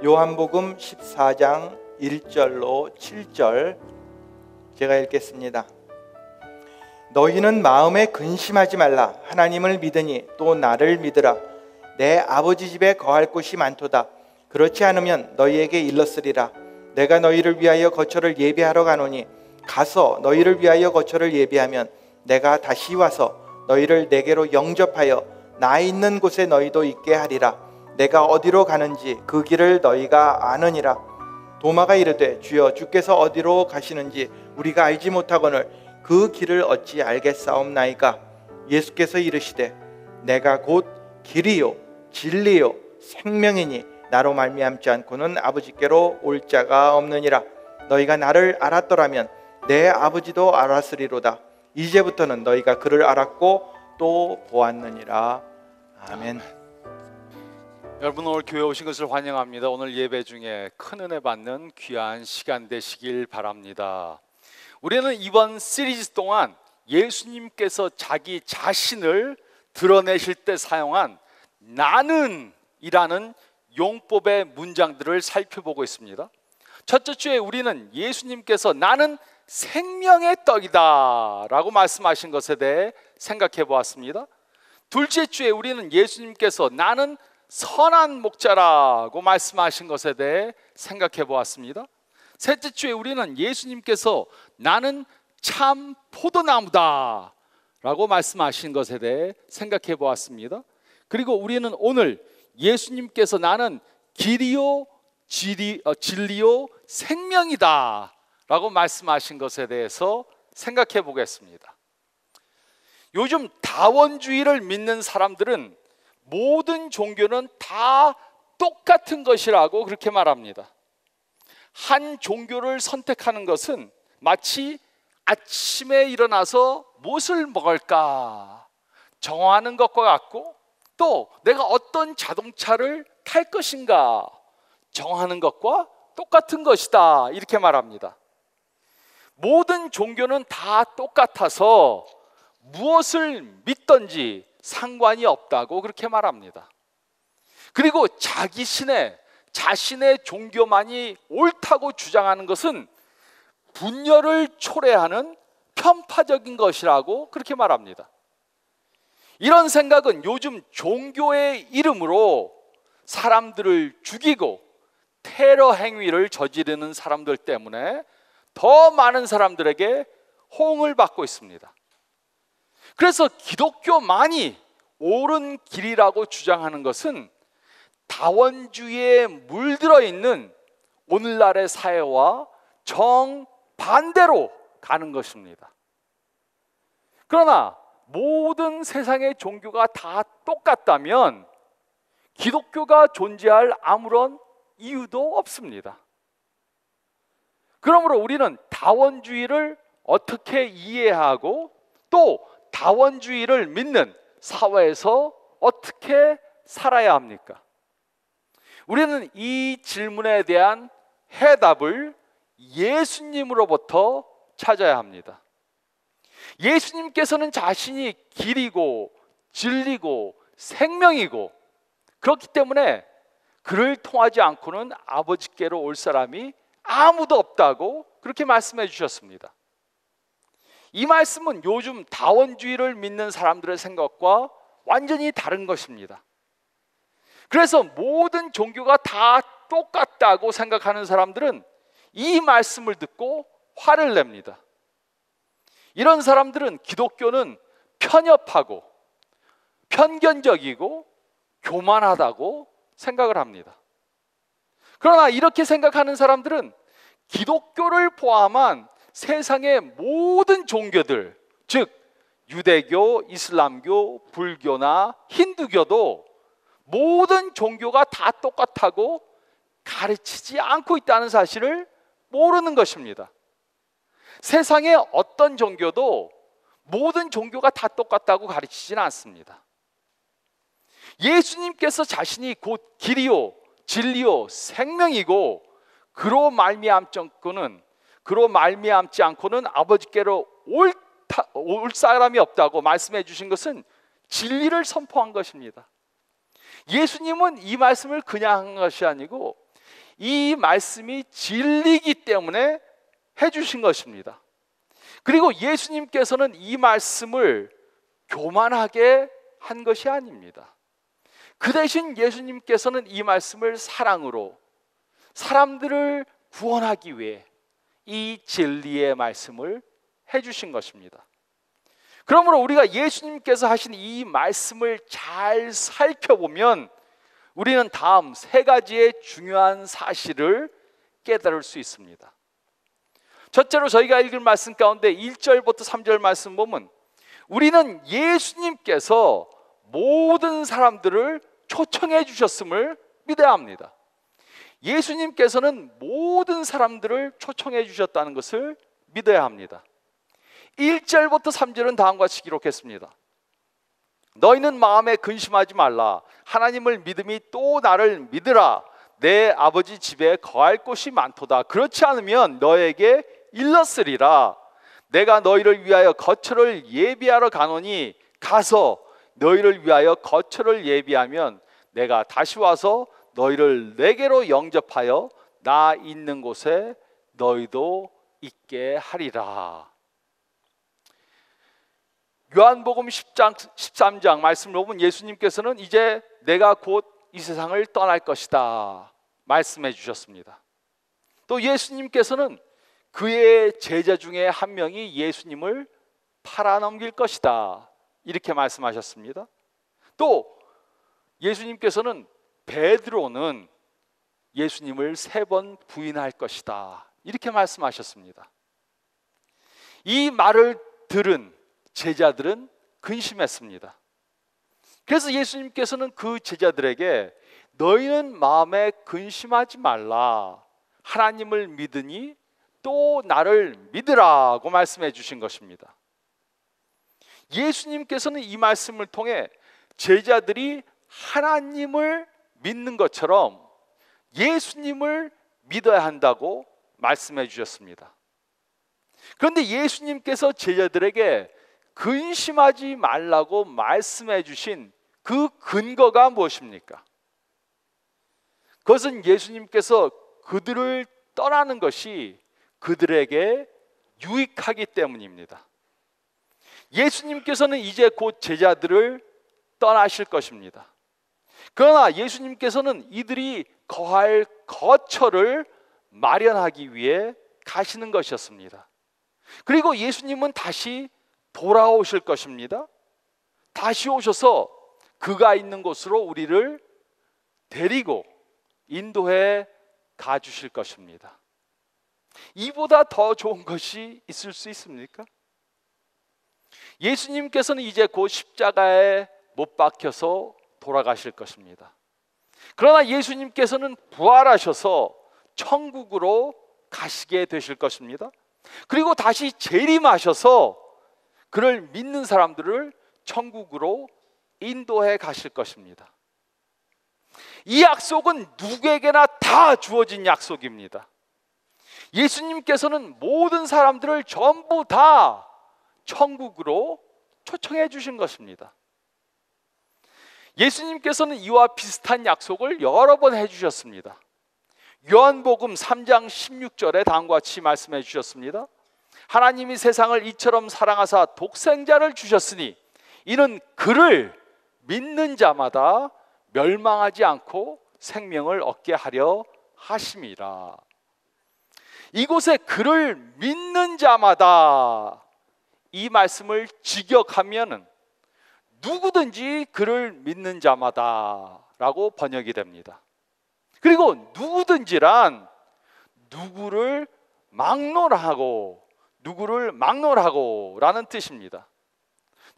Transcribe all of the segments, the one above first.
요한복음 14장 1절로 7절 제가 읽겠습니다. 너희는 마음에 근심하지 말라. 하나님을 믿으니 또 나를 믿으라. 내 아버지 집에 거할 곳이 많도다. 그렇지 않으면 너희에게 일렀으리라. 내가 너희를 위하여 거처를 예비하러 가노니 가서 너희를 위하여 거처를 예비하면 내가 다시 와서 너희를 내게로 영접하여 나 있는 곳에 너희도 있게 하리라. 내가 어디로 가는지 그 길을 너희가 아느니라. 도마가 이르되 주여 주께서 어디로 가시는지 우리가 알지 못하거늘 그 길을 어찌 알겠사옵나이까. 예수께서 이르시되 내가 곧 길이요 진리요 생명이니 나로 말미암지 않고는 아버지께로 올 자가 없느니라. 너희가 나를 알았더라면 내 아버지도 알았으리로다. 이제부터는 너희가 그를 알았고 또 보았느니라. 아멘. 여러분, 오늘 교회 오신 것을 환영합니다. 오늘 예배 중에 큰 은혜 받는 귀한 시간 되시길 바랍니다. 우리는 이번 시리즈 동안 예수님께서 자기 자신을 드러내실 때 사용한 나는 이라는 용법의 문장들을 살펴보고 있습니다. 첫째 주에 우리는 예수님께서 나는 생명의 떡이다 라고 말씀하신 것에 대해 생각해 보았습니다. 둘째 주에 우리는 예수님께서 나는 선한 목자라고 말씀하신 것에 대해 생각해 보았습니다. 셋째 주에 우리는 예수님께서 나는 참 포도나무다 라고 말씀하신 것에 대해 생각해 보았습니다. 그리고 우리는 오늘 예수님께서 나는 길이요 진리요 생명이다 라고 말씀하신 것에 대해서 생각해 보겠습니다. 요즘 다원주의를 믿는 사람들은 모든 종교는 다 똑같은 것이라고 그렇게 말합니다. 한 종교를 선택하는 것은 마치 아침에 일어나서 무엇을 먹을까 정하는 것과 같고, 또 내가 어떤 자동차를 탈 것인가 정하는 것과 똑같은 것이다 이렇게 말합니다. 모든 종교는 다 똑같아서 무엇을 믿든지 상관이 없다고 그렇게 말합니다. 그리고 자신의 종교만이 옳다고 주장하는 것은 분열을 초래하는 편파적인 것이라고 그렇게 말합니다. 이런 생각은 요즘 종교의 이름으로 사람들을 죽이고 테러 행위를 저지르는 사람들 때문에 더 많은 사람들에게 호응을 받고 있습니다. 그래서 기독교만이 옳은 길이라고 주장하는 것은 다원주의에 물들어 있는 오늘날의 사회와 정반대로 가는 것입니다. 그러나 모든 세상의 종교가 다 똑같다면 기독교가 존재할 아무런 이유도 없습니다. 그러므로 우리는 다원주의를 어떻게 이해하고 또 다원주의를 믿는 사회에서 어떻게 살아야 합니까? 우리는 이 질문에 대한 해답을 예수님으로부터 찾아야 합니다. 예수님께서는 자신이 길이고 진리고 생명이고, 그렇기 때문에 그를 통하지 않고는 아버지께로 올 사람이 아무도 없다고 그렇게 말씀해 주셨습니다. 이 말씀은 요즘 다원주의를 믿는 사람들의 생각과 완전히 다른 것입니다. 그래서 모든 종교가 다 똑같다고 생각하는 사람들은 이 말씀을 듣고 화를 냅니다. 이런 사람들은 기독교는 편협하고 편견적이고 교만하다고 생각을 합니다. 그러나 이렇게 생각하는 사람들은 기독교를 포함한 세상의 모든 종교들, 즉 유대교, 이슬람교, 불교나 힌두교도 모든 종교가 다 똑같다고 가르치지 않고 있다는 사실을 모르는 것입니다. 세상의 어떤 종교도 모든 종교가 다 똑같다고 가르치지는 않습니다. 예수님께서 자신이 곧 길이요 진리요 생명이고 그로 말미암지 않고는 아버지께로 올 사람이 없다고 말씀해 주신 것은 진리를 선포한 것입니다. 예수님은 이 말씀을 그냥 한 것이 아니고 이 말씀이 진리이기 때문에 해주신 것입니다. 그리고 예수님께서는 이 말씀을 교만하게 한 것이 아닙니다. 그 대신 예수님께서는 이 말씀을 사랑으로 사람들을 구원하기 위해 이 진리의 말씀을 해주신 것입니다. 그러므로 우리가 예수님께서 하신 이 말씀을 잘 살펴보면 우리는 다음 세 가지의 중요한 사실을 깨달을 수 있습니다. 첫째로 저희가 읽은 말씀 가운데 1절부터 3절 말씀 보면 우리는 예수님께서 모든 사람들을 초청해 주셨음을 믿어야 합니다. 예수님께서는 모든 사람들을 초청해 주셨다는 것을 믿어야 합니다. 1절부터 3절은 다음과 같이 기록했습니다. 너희는 마음에 근심하지 말라. 하나님을 믿음이 또 나를 믿으라. 내 아버지 집에 거할 곳이 많도다. 그렇지 않으면 너에게 일렀으리라. 내가 너희를 위하여 거처를 예비하러 가노니 가서 너희를 위하여 거처를 예비하면 내가 다시 와서 너희를 내게로 영접하여 나 있는 곳에 너희도 있게 하리라. 요한복음 10장 13장 말씀을 보면 예수님께서는 이제 내가 곧 이 세상을 떠날 것이다 말씀해 주셨습니다. 또 예수님께서는 그의 제자 중에 한 명이 예수님을 팔아넘길 것이다 이렇게 말씀하셨습니다. 또 예수님께서는 베드로는 예수님을 3번 부인할 것이다 이렇게 말씀하셨습니다. 이 말을 들은 제자들은 근심했습니다. 그래서 예수님께서는 그 제자들에게 너희는 마음에 근심하지 말라. 하나님을 믿으니 또 나를 믿으라고 말씀해 주신 것입니다. 예수님께서는 이 말씀을 통해 제자들이 하나님을 믿는 것처럼 예수님을 믿어야 한다고 말씀해 주셨습니다. 그런데 예수님께서 제자들에게 근심하지 말라고 말씀해 주신 그 근거가 무엇입니까? 그것은 예수님께서 그들을 떠나는 것이 그들에게 유익하기 때문입니다. 예수님께서는 이제 곧 제자들을 떠나실 것입니다. 그러나 예수님께서는 이들이 거할 거처를 마련하기 위해 가시는 것이었습니다. 그리고 예수님은 다시 돌아오실 것입니다. 다시 오셔서 그가 있는 곳으로 우리를 데리고 인도해 가주실 것입니다. 이보다 더 좋은 것이 있을 수 있습니까? 예수님께서는 이제 곧 십자가에 못 박혀서 돌아가실 것입니다. 그러나 예수님께서는 부활하셔서 천국으로 가시게 되실 것입니다. 그리고 다시 재림하셔서 그를 믿는 사람들을 천국으로 인도해 가실 것입니다. 이 약속은 누구에게나 다 주어진 약속입니다. 예수님께서는 모든 사람들을 전부 다 천국으로 초청해 주신 것입니다. 예수님께서는 이와 비슷한 약속을 여러 번 해주셨습니다. 요한복음 3장 16절에 다음과 같이 말씀해 주셨습니다. 하나님이 세상을 이처럼 사랑하사 독생자를 주셨으니 이는 그를 믿는 자마다 멸망하지 않고 생명을 얻게 하려 하심이라. 이곳에 그를 믿는 자마다 이 말씀을 직역하면 누구든지 그를 믿는 자마다 라고 번역이 됩니다. 그리고 누구든지란 누구를 막론하고 라는 뜻입니다.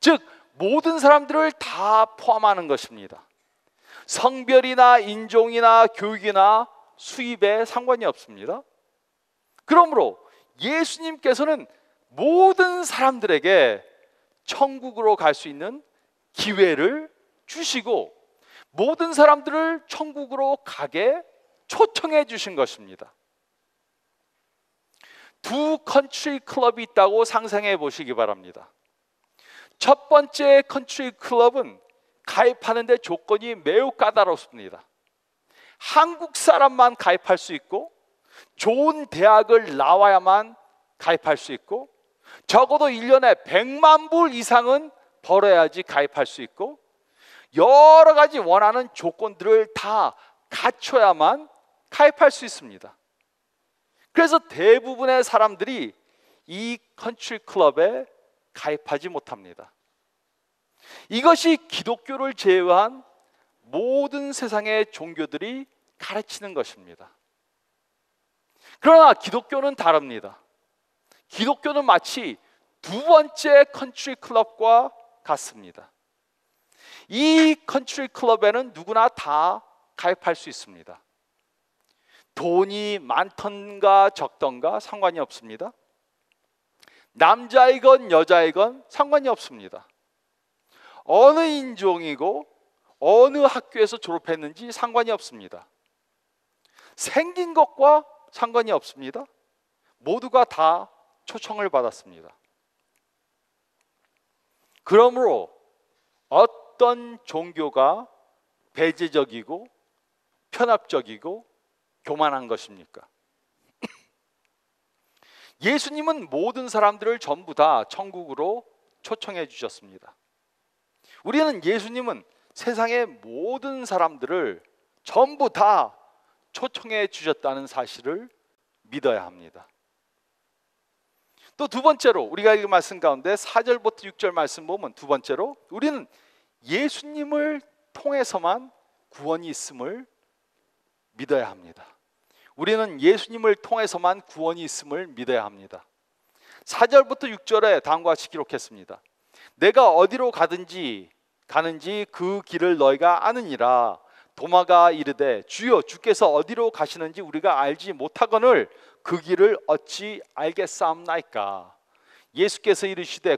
즉 모든 사람들을 다 포함하는 것입니다. 성별이나 인종이나 교육이나 수입에 상관이 없습니다. 그러므로 예수님께서는 모든 사람들에게 천국으로 갈 수 있는 기회를 주시고 모든 사람들을 천국으로 가게 초청해 주신 것입니다. 두 컨트리 클럽이 있다고 상상해 보시기 바랍니다. 첫 번째 컨트리 클럽은 가입하는데 조건이 매우 까다롭습니다. 한국 사람만 가입할 수 있고, 좋은 대학을 나와야만 가입할 수 있고, 적어도 1년에 100만 불 이상은 벌어야지 가입할 수 있고, 여러 가지 원하는 조건들을 다 갖춰야만 가입할 수 있습니다. 그래서 대부분의 사람들이 이 컨트리 클럽에 가입하지 못합니다. 이것이 기독교를 제외한 모든 세상의 종교들이 가르치는 것입니다. 그러나 기독교는 다릅니다. 기독교는 마치 두 번째 컨트리 클럽과 같습니다. 이 컨트리 클럽에는 누구나 다 가입할 수 있습니다. 돈이 많던가 적던가 상관이 없습니다. 남자이건 여자이건 상관이 없습니다. 어느 인종이고 어느 학교에서 졸업했는지 상관이 없습니다. 생긴 것과 상관이 없습니다. 모두가 다 초청을 받았습니다. 그러므로 어떤 종교가 배제적이고 편합적이고 교만한 것입니까? 예수님은 모든 사람들을 전부 다 천국으로 초청해 주셨습니다. 우리는 예수님은 세상의 모든 사람들을 전부 다 초청해 주셨다는 사실을 믿어야 합니다. 또 두 번째로, 우리가 읽은 말씀 가운데 4절부터 6절 말씀 보면, 두 번째로 우리는 예수님을 통해서만 구원이 있음을 믿어야 합니다. 우리는 예수님을 통해서만 구원이 있음을 믿어야 합니다. 4절부터 6절에 다음과 같이 기록했습니다. 내가 어디로 가는지 그 길을 너희가 아느니라. 도마가 이르되 주여 주께서 어디로 가시는지 우리가 알지 못하거늘 그 길을 어찌 알겠사옵나이까. 예수께서 이르시되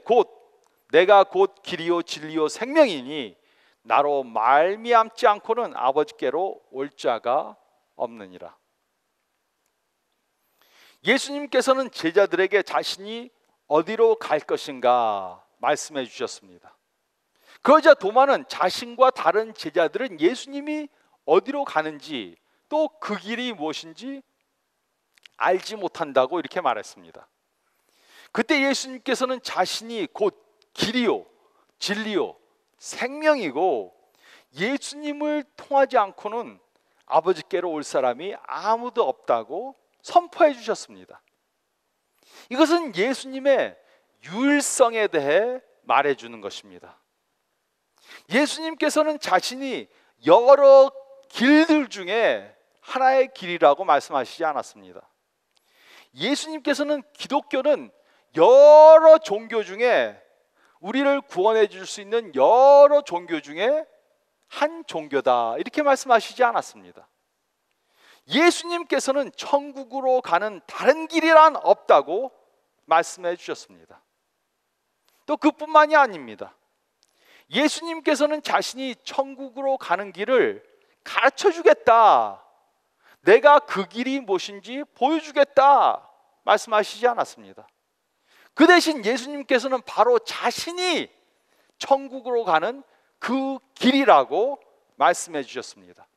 내가 곧 길이요 진리요 생명이니 나로 말미암지 않고는 아버지께로 올 자가 없느니라. 예수님께서는 제자들에게 자신이 어디로 갈 것인가 말씀해 주셨습니다. 그러자 도마는 자신과 다른 제자들은 예수님이 어디로 가는지 또 그 길이 무엇인지 알지 못한다고 이렇게 말했습니다. 그때 예수님께서는 자신이 곧 길이요 진리요 생명이고 예수님을 통하지 않고는 아버지께로 올 사람이 아무도 없다고 선포해 주셨습니다. 이것은 예수님의 유일성에 대해 말해 주는 것입니다. 예수님께서는 자신이 여러 길들 중에 하나의 길이라고 말씀하시지 않았습니다. 예수님께서는 기독교는 여러 종교 중에 우리를 구원해 줄 수 있는 여러 종교 중에 한 종교다 이렇게 말씀하시지 않았습니다. 예수님께서는 천국으로 가는 다른 길이란 없다고 말씀해 주셨습니다. 또 그뿐만이 아닙니다. 예수님께서는 자신이 천국으로 가는 길을 가르쳐 주겠다, 내가 그 길이 무엇인지 보여주겠다 말씀하시지 않았습니다. 그 대신 예수님께서는 바로 자신이 천국으로 가는 그 길이라고 말씀해 주셨습니다.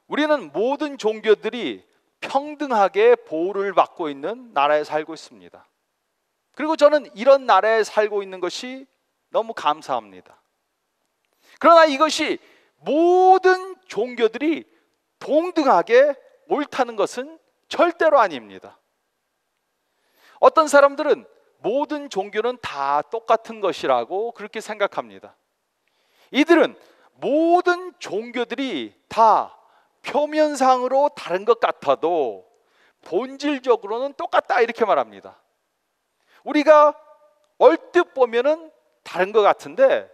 우리는 모든 종교들이 평등하게 보호를 받고 있는 나라에 살고 있습니다. 그리고 저는 이런 나라에 살고 있는 것이 너무 감사합니다. 그러나 이것이 모든 종교들이 동등하게 옳다는 것은 절대로 아닙니다. 어떤 사람들은 모든 종교는 다 똑같은 것이라고 그렇게 생각합니다. 이들은 모든 종교들이 다 표면상으로 다른 것 같아도 본질적으로는 똑같다 이렇게 말합니다. 우리가 얼뜻 보면은 다른 것 같은데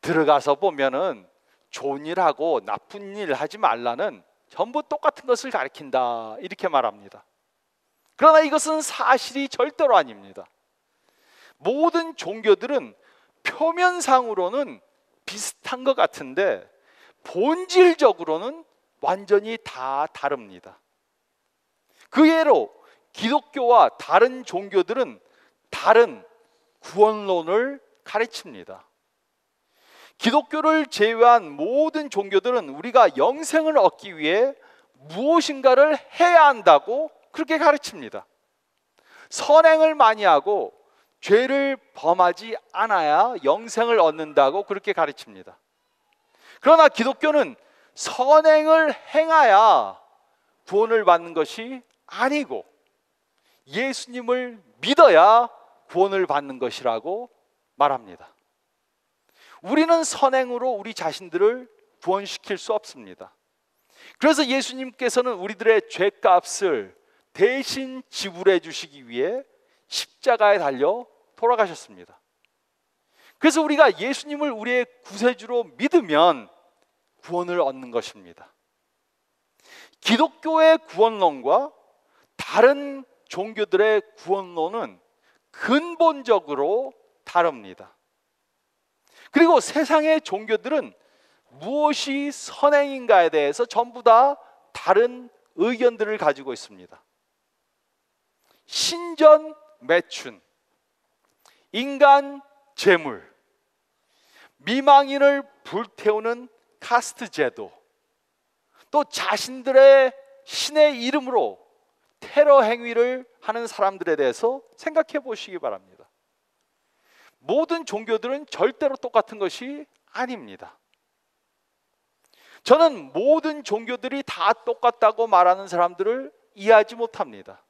들어가서 보면은 좋은 일하고 나쁜 일 하지 말라는 전부 똑같은 것을 가리킨다 이렇게 말합니다. 그러나 이것은 사실이 절대로 아닙니다. 모든 종교들은 표면상으로는 비슷한 것 같은데 본질적으로는 완전히 다 다릅니다. 그 예로 기독교와 다른 종교들은 다른 구원론을 가르칩니다. 기독교를 제외한 모든 종교들은 우리가 영생을 얻기 위해 무엇인가를 해야 한다고 그렇게 가르칩니다. 선행을 많이 하고 죄를 범하지 않아야 영생을 얻는다고 그렇게 가르칩니다. 그러나 기독교는 선행을 행해야 구원을 받는 것이 아니고 예수님을 믿어야 구원을 받는 것이라고 말합니다. 우리는 선행으로 우리 자신들을 구원시킬 수 없습니다. 그래서 예수님께서는 우리들의 죄값을 대신 지불해 주시기 위해 십자가에 달려 돌아가셨습니다. 그래서 우리가 예수님을 우리의 구세주로 믿으면 구원을 얻는 것입니다. 기독교의 구원론과 다른 종교들의 구원론은 근본적으로 다릅니다. 그리고 세상의 종교들은 무엇이 선행인가에 대해서 전부 다 다른 의견들을 가지고 있습니다. 신전 매춘, 인간 재물, 미망인을 불태우는 카스트 제도, 또 자신들의 신의 이름으로 테러 행위를 하는 사람들에 대해서 생각해 보시기 바랍니다. 모든 종교들은 절대로 똑같은 것이 아닙니다. 저는 모든 종교들이 다 똑같다고 말하는 사람들을 이해하지 못합니다.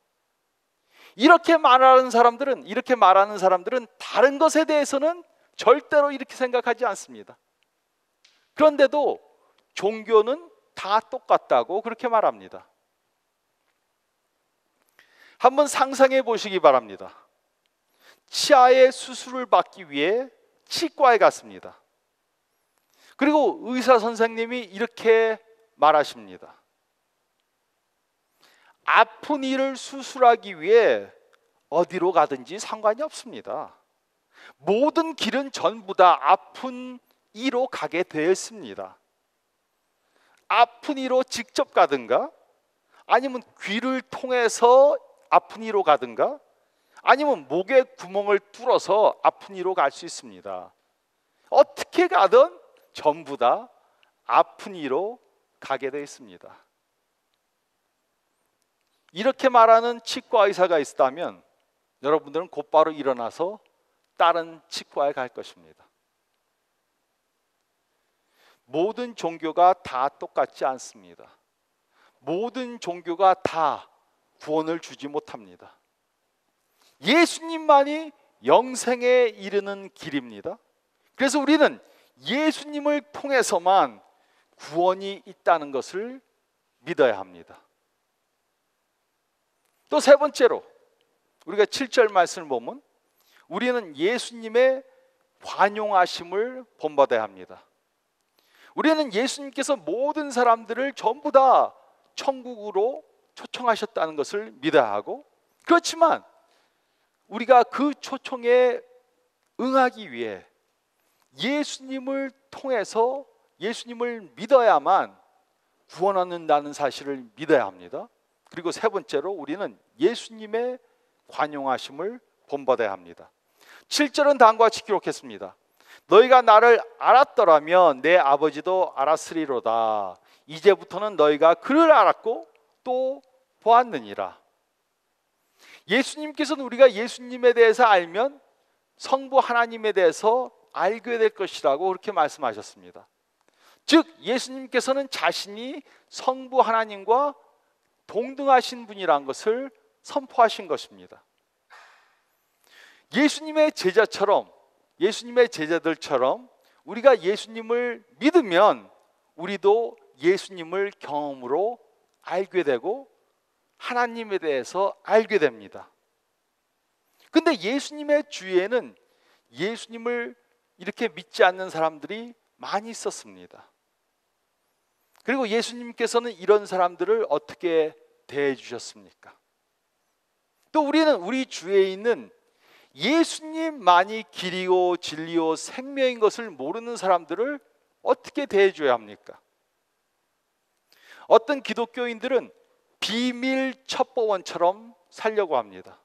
이렇게 말하는 사람들은 다른 것에 대해서는 절대로 이렇게 생각하지 않습니다. 그런데도 종교는 다 똑같다고 그렇게 말합니다. 한번 상상해 보시기 바랍니다. 치아의 수술을 받기 위해 치과에 갔습니다. 그리고 의사 선생님이 이렇게 말하십니다. 아픈 이를 수술하기 위해 어디로 가든지 상관이 없습니다. 모든 길은 전부 다 아픈 이로 가게 되어 있습니다. 아픈 이로 직접 가든가, 아니면 귀를 통해서 아픈 이로 가든가, 아니면 목에 구멍을 뚫어서 아픈 이로 갈 수 있습니다. 어떻게 가든 전부 다 아픈 이로 가게 되어 있습니다. 이렇게 말하는 치과 의사가 있다면 여러분들은 곧바로 일어나서 다른 치과에 갈 것입니다. 모든 종교가 다 똑같지 않습니다. 모든 종교가 다 구원을 주지 못합니다. 예수님만이 영생에 이르는 길입니다. 그래서 우리는 예수님을 통해서만 구원이 있다는 것을 믿어야 합니다. 또 세 번째로 우리가 7절 말씀을 보면 우리는 예수님의 관용하심을 본받아야 합니다. 우리는 예수님께서 모든 사람들을 전부 다 천국으로 초청하셨다는 것을 믿어야 하고, 그렇지만 우리가 그 초청에 응하기 위해 예수님을 통해서 예수님을 믿어야만 구원 얻는다는 사실을 믿어야 합니다. 그리고 세 번째로 우리는 예수님의 관용하심을 본받아야 합니다. 7절은 다음과 같이 기록했습니다. 너희가 나를 알았더라면 내 아버지도 알았으리로다. 이제부터는 너희가 그를 알았고 또 보았느니라. 예수님께서는 우리가 예수님에 대해서 알면 성부 하나님에 대해서 알게 될 것이라고 그렇게 말씀하셨습니다. 즉 예수님께서는 자신이 성부 하나님과 동등하신 분이라는 것을 선포하신 것입니다. 예수님의 제자처럼, 예수님의 제자들처럼 우리가 예수님을 믿으면 우리도 예수님을 경험으로 알게 되고 하나님에 대해서 알게 됩니다. 근데 예수님의 주위에는 예수님을 이렇게 믿지 않는 사람들이 많이 있었습니다. 그리고 예수님께서는 이런 사람들을 어떻게 대해 주셨습니까? 또 우리는 우리 주위에 있는 예수님만이 길이요 진리요 생명인 것을 모르는 사람들을 어떻게 대해 줘야 합니까? 어떤 기독교인들은 비밀 첩보원처럼 살려고 합니다.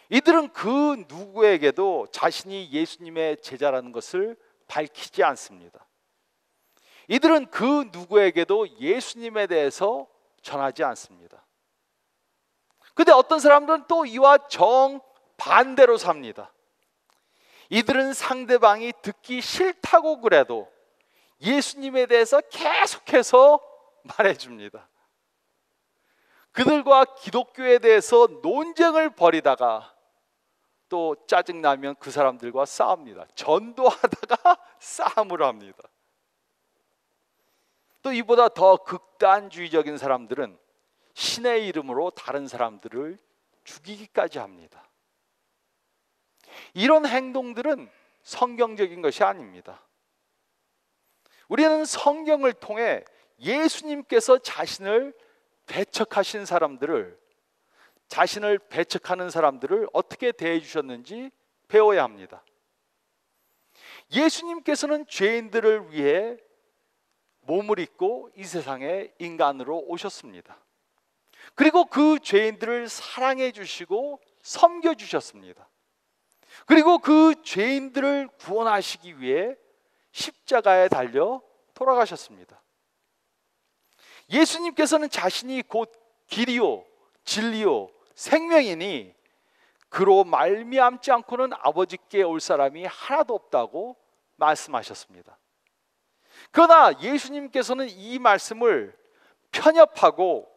이들은 그 누구에게도 자신이 예수님의 제자라는 것을 밝히지 않습니다. 이들은 그 누구에게도 예수님에 대해서 전하지 않습니다. 근데 어떤 사람들은 또 이와 정반대로 삽니다. 이들은 상대방이 듣기 싫다고 그래도 예수님에 대해서 계속해서 말해줍니다. 그들과 기독교에 대해서 논쟁을 벌이다가 또 짜증나면 그 사람들과 싸웁니다. 전도하다가 싸움을 합니다. 또 이보다 더 극단주의적인 사람들은 신의 이름으로 다른 사람들을 죽이기까지 합니다. 이런 행동들은 성경적인 것이 아닙니다. 우리는 성경을 통해 예수님께서 자신을 배척하신 사람들을, 자신을 배척하는 사람들을 어떻게 대해 주셨는지 배워야 합니다. 예수님께서는 죄인들을 위해 몸을 입고 이 세상에 인간으로 오셨습니다. 그리고 그 죄인들을 사랑해 주시고 섬겨 주셨습니다. 그리고 그 죄인들을 구원하시기 위해 십자가에 달려 돌아가셨습니다. 예수님께서는 자신이 곧 길이요 진리요 생명이니 그로 말미암지 않고는 아버지께 올 사람이 하나도 없다고 말씀하셨습니다. 그러나 예수님께서는 이 말씀을 편협하고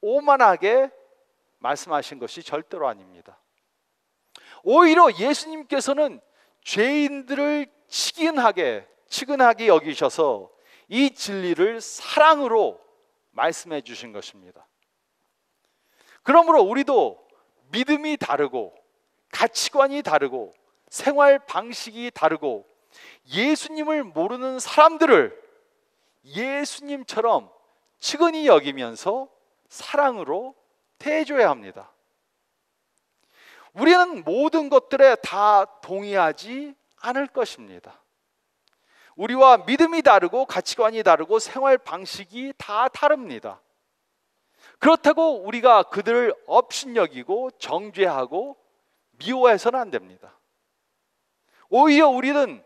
오만하게 말씀하신 것이 절대로 아닙니다. 오히려 예수님께서는 죄인들을 치근하게 여기셔서 이 진리를 사랑으로 말씀해 주신 것입니다. 그러므로 우리도 믿음이 다르고 가치관이 다르고 생활 방식이 다르고 예수님을 모르는 사람들을 예수님처럼 측은히 여기면서 사랑으로 대해줘야 합니다. 우리는 모든 것들에 다 동의하지 않을 것입니다. 우리와 믿음이 다르고 가치관이 다르고 생활 방식이 다 다릅니다. 그렇다고 우리가 그들을 업신여기고 정죄하고 미워해서는 안 됩니다. 오히려 우리는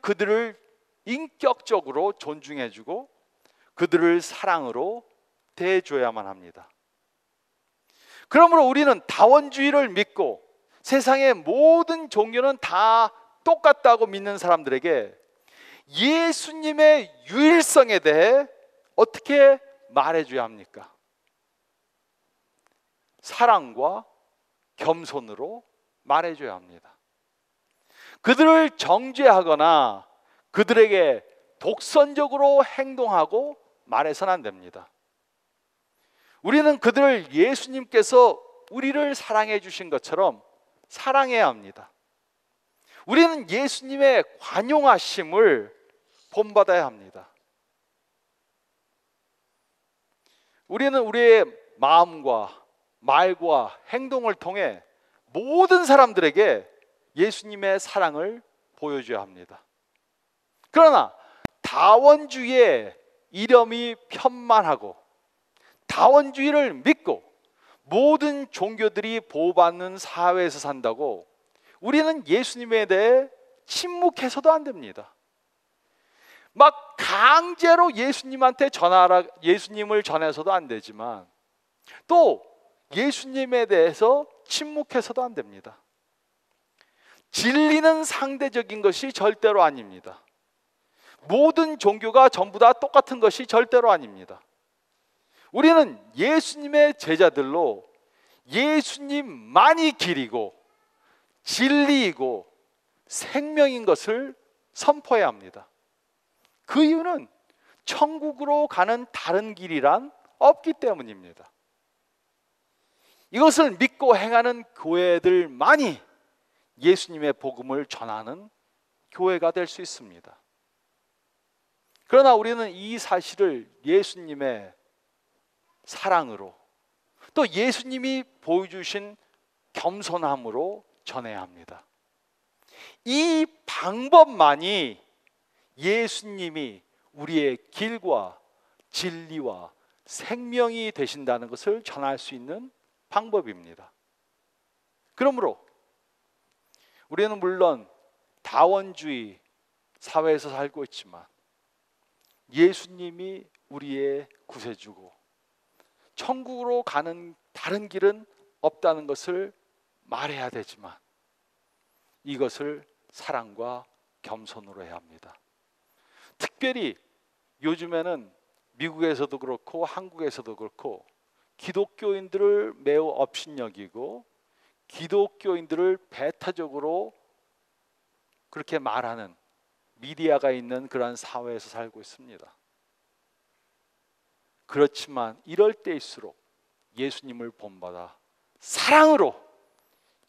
그들을 인격적으로 존중해주고 그들을 사랑으로 대해줘야만 합니다. 그러므로 우리는 다원주의를 믿고 세상의 모든 종교는 다 똑같다고 믿는 사람들에게 예수님의 유일성에 대해 어떻게 말해줘야 합니까? 사랑과 겸손으로 말해줘야 합니다. 그들을 정죄하거나 그들에게 독선적으로 행동하고 말해서는 안 됩니다. 우리는 그들을 예수님께서 우리를 사랑해 주신 것처럼 사랑해야 합니다. 우리는 예수님의 관용하심을 본받아야 합니다. 우리는 우리의 마음과 말과 행동을 통해 모든 사람들에게 예수님의 사랑을 보여줘야 합니다. 그러나 다원주의의 이념이 편만하고 다원주의를 믿고 모든 종교들이 보호받는 사회에서 산다고 우리는 예수님에 대해 침묵해서도 안 됩니다. 막 강제로 예수님을 전해서도 안 되지만 또 예수님에 대해서 침묵해서도 안 됩니다. 진리는 상대적인 것이 절대로 아닙니다. 모든 종교가 전부 다 똑같은 것이 절대로 아닙니다. 우리는 예수님의 제자들로 예수님만이 길이고 진리이고 생명인 것을 선포해야 합니다. 그 이유는 천국으로 가는 다른 길이란 없기 때문입니다. 이것을 믿고 행하는 교회들만이 예수님의 복음을 전하는 교회가 될 수 있습니다. 그러나 우리는 이 사실을 예수님의 사랑으로 또 예수님이 보여주신 겸손함으로 전해야 합니다. 이 방법만이 예수님이 우리의 길과 진리와 생명이 되신다는 것을 전할 수 있는 방법입니다. 그러므로 우리는 물론 다원주의, 사회에서 살고 있지만 예수님이 우리의 구세주고 천국으로 가는 다른 길은 없다는 것을 말해야 되지만 이것을 사랑과 겸손으로 해야 합니다. 특별히 요즘에는 미국에서도 그렇고 한국에서도 그렇고 기독교인들을 매우 업신여기고 기독교인들을 배타적으로 그렇게 말하는 미디어가 있는 그러한 사회에서 살고 있습니다. 그렇지만 이럴 때일수록 예수님을 본받아 사랑으로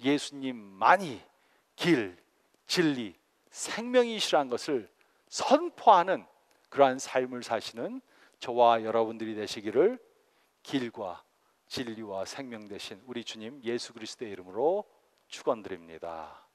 예수님만이 길, 진리, 생명이시라는 것을 선포하는 그러한 삶을 사시는 저와 여러분들이 되시기를 길과 진리와 생명 되신 우리 주님 예수 그리스도의 이름으로 축원드립니다.